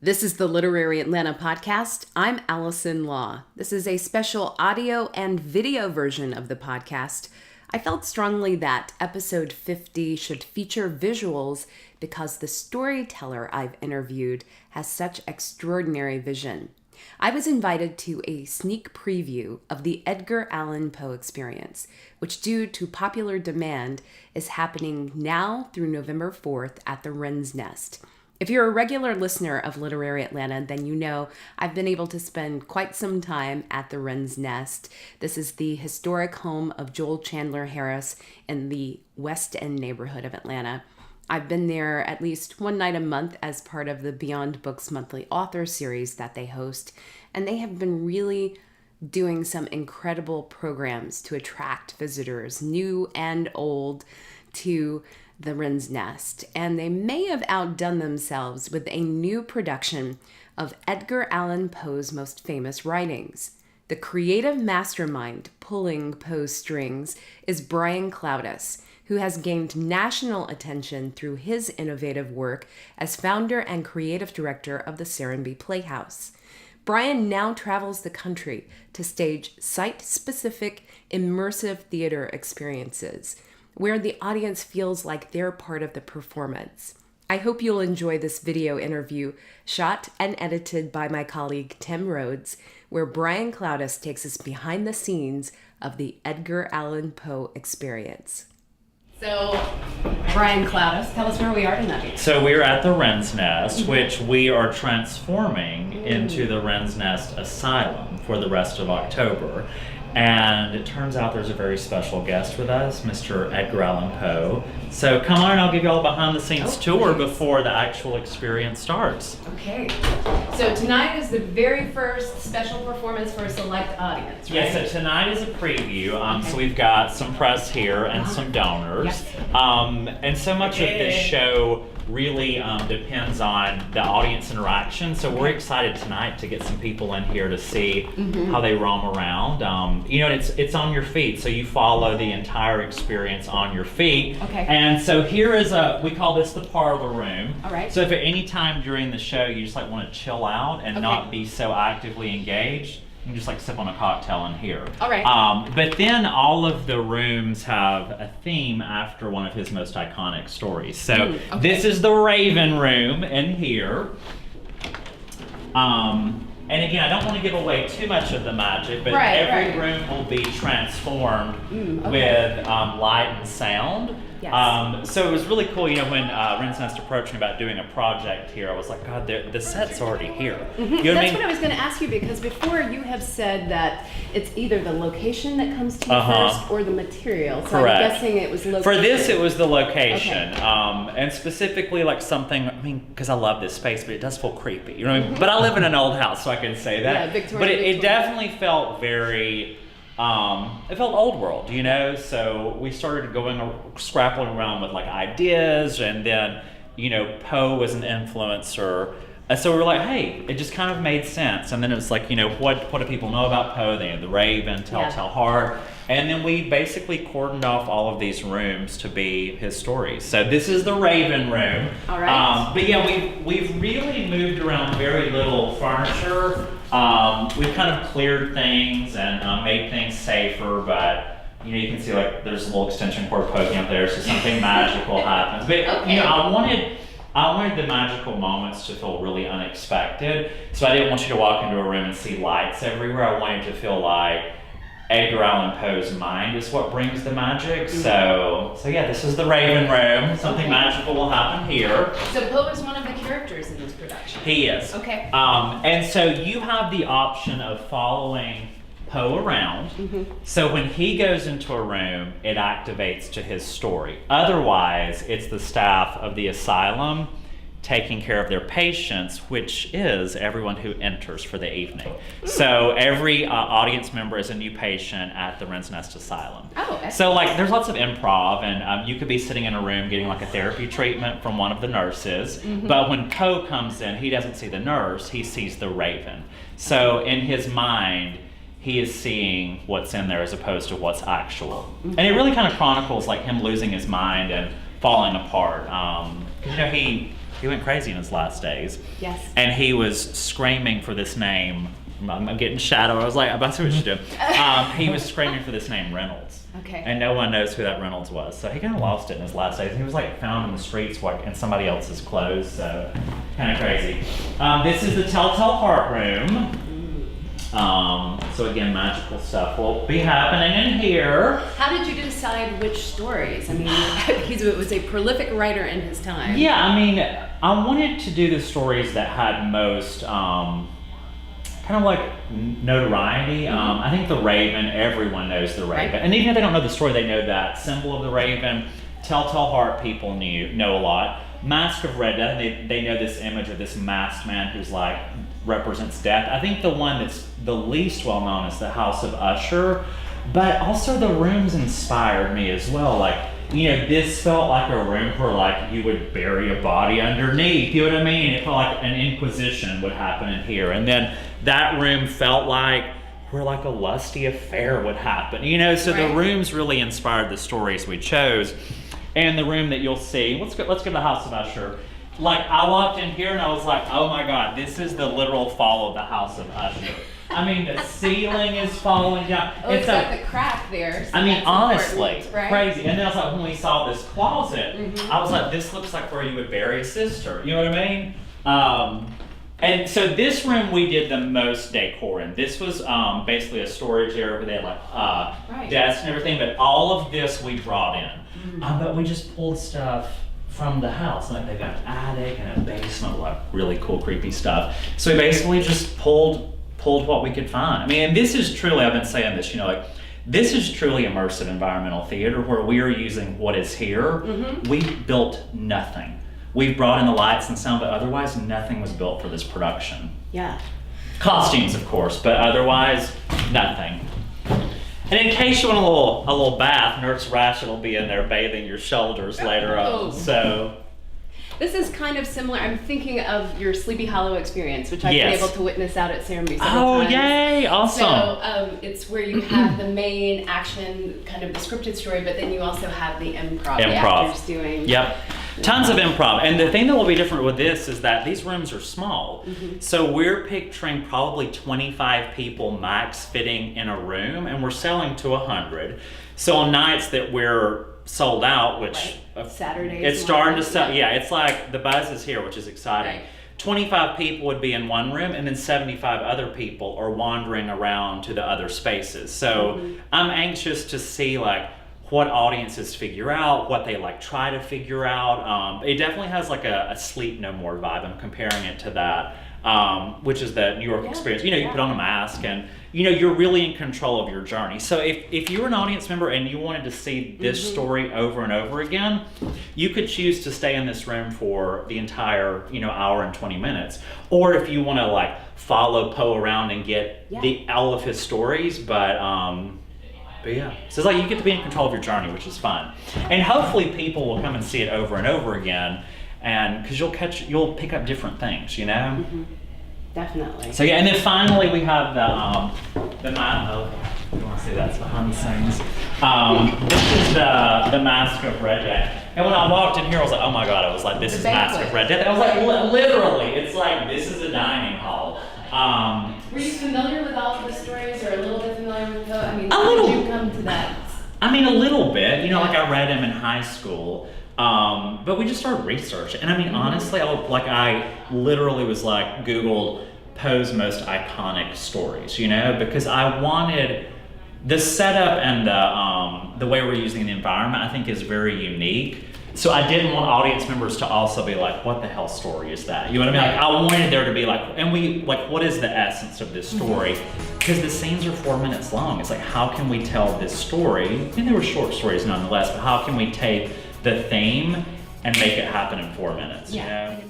This is the Literary Atlanta podcast. I'm Alison Law. This is a special audio and video version of the podcast. I felt strongly that episode 50 should feature visuals because the storyteller I've interviewed has such extraordinary vision. I was invited to a sneak preview of the Edgar Allan Poe Experience, which due to popular demand is happening now through November 4th at the Wren's Nest. If you're a regular listener of Literary Atlanta, then you know I've been able to spend quite some time at the Wren's Nest. This is the historic home of Joel Chandler Harris in the West End neighborhood of Atlanta. I've been there at least one night a month as part of the Beyond Books monthly author series that they host, and they have been really doing some incredible programs to attract visitors, new and old, to the Wren's Nest, and they may have outdone themselves with a new production of Edgar Allan Poe's most famous writings. The creative mastermind pulling Poe's strings is Brian Clowdus, who has gained national attention through his innovative work as founder and creative director of the Serenbe Playhouse. Brian now travels the country to stage site-specific, immersive theater experiences, where the audience feels like they're part of the performance. I hope you'll enjoy this video interview shot and edited by my colleague Tim Rhodes, where Brian Clowdus takes us behind the scenes of the Edgar Allan Poe Experience. So, Brian Clowdus, tell us where we are tonight. So we're at the Wren's Nest, which we are transforming into the Wren's Nest Asylum for the rest of October. And it turns out there's a very special guest with us, Mr. Edgar Allan Poe. So come on, I'll give you all a behind-the-scenes tour before the actual experience starts. Okay. So tonight is the very first special performance for a select audience, right? Yeah, so tonight is a preview. So we've got some press here and some donors. Yes. And so much of this show really depends on the audience interaction. So we're excited tonight to get some people in here to see how they roam around. It's on your feet, so you follow the entire experience on your feet. Okay. And so here is we call this the parlor room. All right. So if at any time during the show you just want to chill out and not be so actively engaged, you can just sip on a cocktail in here. All right. But then all of the rooms have a theme after one of his most iconic stories. So this is the Raven room in here. And again, I don't want to give away too much of the magic, but every room will be transformed with light and sound. Yes. So it was really cool, when Wren's Nest approached me about doing a project here, I was like, God, the set's already here. That's what I was going to ask you, because before you have said that it's either the location that comes to you first or the material. So Correct. I'm guessing it was location. For this, it was the location. And specifically something, because I love this space, but it does feel creepy. You know what I mean? But I live in an old house, so I can say that. Yeah, Victorian. But it definitely felt very... it felt old world, so we started scrapping around with ideas, and then, Poe was an influencer. So we were like, hey, it just kind of made sense. And then it was like, what do people know about Poe? They had the Raven, Telltale Heart. And then we basically cordoned off all of these rooms to be his stories. So this is the Raven room. All right. But yeah, we've really moved around very little furniture. We've kind of cleared things and made things safer, but you can see there's a little extension cord poking up there, so something magical happens. But I wanted the magical moments to feel really unexpected, so I didn't want you to walk into a room and see lights everywhere. I wanted to feel like Edgar Allan Poe's mind is what brings the magic. So yeah, this is the Raven room. Something magical will happen here. So Poe is one of the characters in this production. He is. Okay. And so you have the option of following Poe around. So when he goes into a room, it activates to his story. Otherwise, it's the staff of the asylum taking care of their patients, which is everyone who enters for the evening. So every audience member is a new patient at the Wren's Nest Asylum. Oh, excellent. So there's lots of improv, and you could be sitting in a room getting a therapy treatment from one of the nurses, but when Poe comes in, he doesn't see the nurse, he sees the Raven. So in his mind, he is seeing what's in there as opposed to what's actual. And it really kind of chronicles him losing his mind and falling apart. He went crazy in his last days. Yes. And he was screaming for this name. I'm getting shadow. I was like, about to what you do. He was screaming for this name, Reynolds. Okay. And no one knows who that Reynolds was. So he kind of lost it in his last days. He was like found in the streets like in somebody else's clothes. So kind of crazy. This is the Telltale Heart Room. So again, magical stuff will be happening in here. How did you decide which stories? I mean, he was a prolific writer in his time. Yeah, I mean, I wanted to do the stories that had most kind of like notoriety. I think the Raven, everyone knows the Raven. Right. And even if they don't know the story, they know that symbol of the Raven. Telltale Heart people know a lot. Mask of Red Death, they know this image of this masked man who's like represents death. I think the one that's the least well known is the House of Usher, but also the rooms inspired me as well. Like, you know, this felt like a room where like you would bury a body underneath, you know what I mean? It felt like an inquisition would happen in here. And then that room felt like where like a lusty affair would happen, you know? So the rooms really inspired the stories we chose. And the room that you'll see, let's go to the House of Usher. Like, I walked in here and I was like, oh my God, this is the literal fall of the House of Usher. I mean, the ceiling is falling down. Oh, it's got the crack there. So I mean, honestly, right? crazy. And then I was like, when we saw this closet, I was like, this looks like where you would bury a sister. You know what I mean? And so this room we did the most decor in. This was basically a storage area where they had like desks and everything, but all of this we brought in. But we just pulled stuff from the house. Like they've got an attic and a basement, like really cool, creepy stuff. So we basically just pulled what we could find. I mean, and this is truly, I've been saying this, you know, like this is truly immersive environmental theater where we are using what is here. We built nothing. We've brought in the lights and sound, but otherwise nothing was built for this production. Yeah. Costumes, of course, but otherwise nothing. And in case you want a little bath, Nurse Ratchet will be in there bathing your shoulders later on. So this is kind of similar. I'm thinking of your Sleepy Hollow experience, which I've been able to witness out at Serenbe several times. Yay! Awesome. So it's where you have the main action, kind of the scripted story, but then you also have the improv. The actors doing. Yep. Tons of improv. And the thing that will be different with this is that these rooms are small. So we're picturing probably 25 people max fitting in a room, and we're selling to 100. So on nights that we're sold out, which Saturdays, it's starting to sell. Yeah, it's like the buzz is here, which is exciting. 25 people would be in one room, and then 75 other people are wandering around to the other spaces. So I'm anxious to see like what audiences figure out, what they like try to figure out. It definitely has like a Sleep No More vibe. I'm comparing it to that, which is the New York experience. You know, you put on a mask and, you know, you're really in control of your journey. So if you're an audience member and you wanted to see this story over and over again, you could choose to stay in this room for the entire, you know, hour and 20 minutes. Or if you want to like follow Poe around and get all of his stories, but yeah, so it's like you get to be in control of your journey, which is fun. And hopefully people will come and see it over and over again, and because you'll pick up different things, you know? Definitely. So yeah, and then finally we have the you want to see that's behind the scenes. This is the Mask of Red Death. And when I walked in here, I was like, oh my God, I was like, this is Mask of Red Death. I was like, literally, it's like, this is a dining hall. Were you familiar with all of the stories, or a little bit familiar with Poe? I mean, how did you come to that? I mean, a little bit. You know, like I read him in high school, but we just started researching. And I mean, honestly, I literally was like, Googled Poe's most iconic stories, you know, because I wanted the setup and the way we're using the environment, I think is very unique. So I didn't want audience members to also be like, what the hell story is that? You know what I mean? Like, I wanted there to be like, what is the essence of this story? Because the scenes are 4 minutes long. It's like, how can we tell this story? And they were short stories nonetheless, but how can we take the theme and make it happen in 4 minutes, you know?